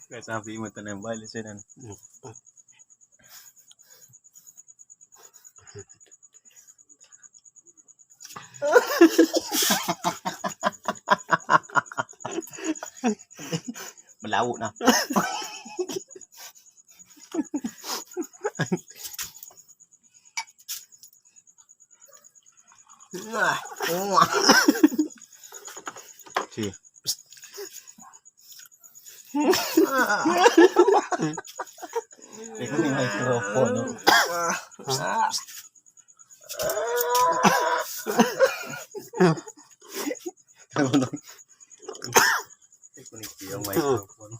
Kasabi mo ito na yung balis yun. Malawo na. Si. Ito yung microphone. Ito yung microphone.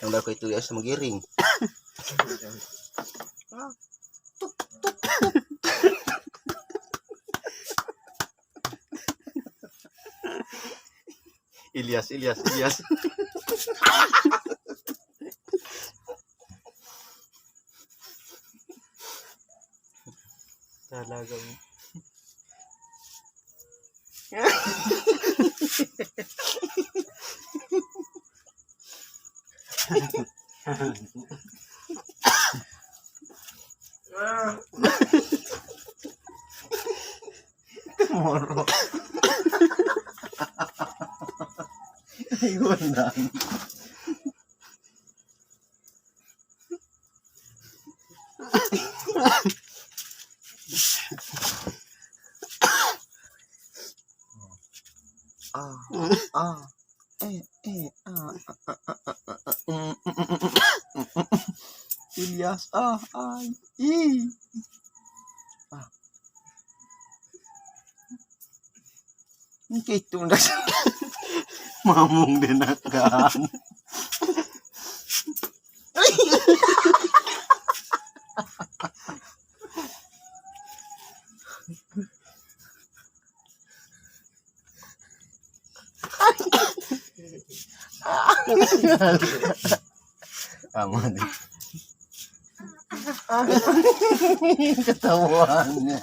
Ang dako ito yung sa magiring. Ilyas. Talaga mo. Moro. Ayun lang. Ilyas, Hindi ito na mamong dinakaan. Tama din. Katawan niya.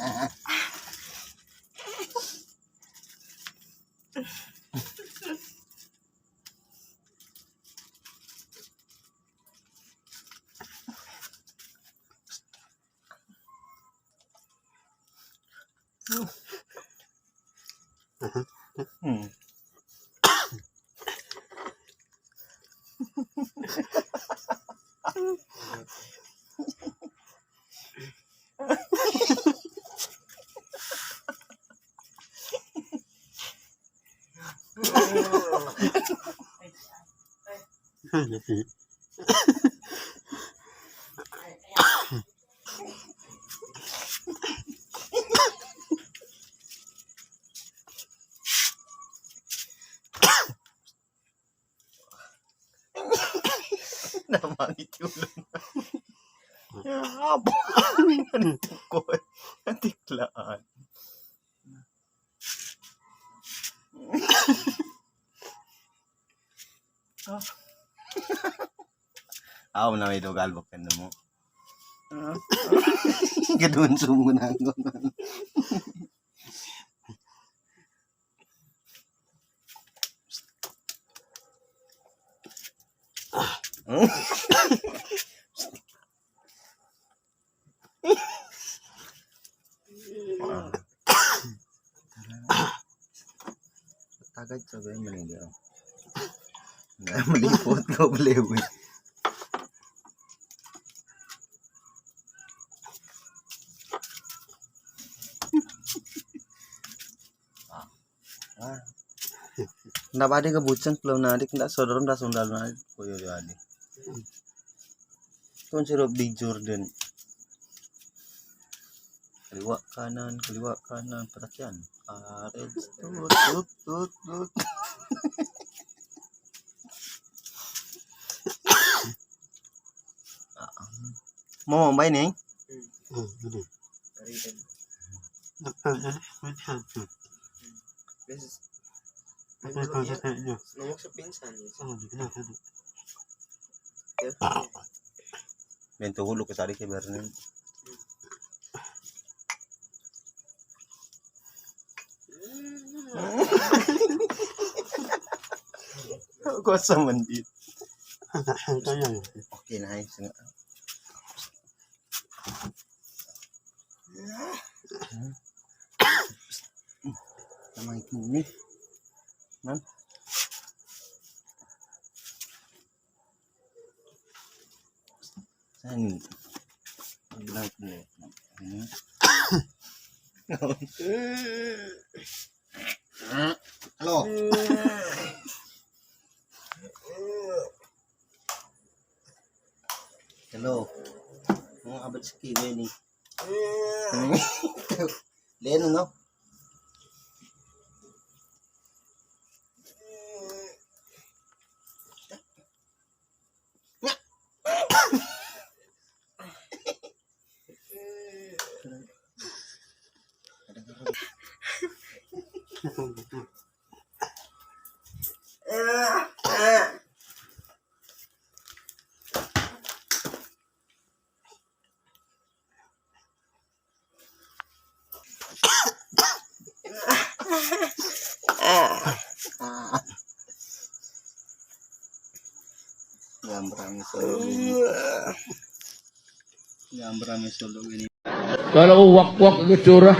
Namangit yung luna. Habo. Antik ko. Antiklaan. Ako na may dogal bakan na mo. Gadun sumuna ko. Tagad sabi mo lang dito. Malipot ko, baliw. Ndak ada kebucan belum nadik ndak saudara ndak sundal nadik koyo yo ade. Tuan sirup di Jordan. Keliwak kanan, perhatian. Aret tut. Mau main nih? Nomor sepingsan Bento hulu ke tadi ke Berlin. Kuasa mendit. Oke, nice. Nama itu nih. Man. Sani. Bilang ini. Halo. Hello. Mau abad segini nih. Lihat no. Gambar solo ini. Kalau wak-wak itu curah.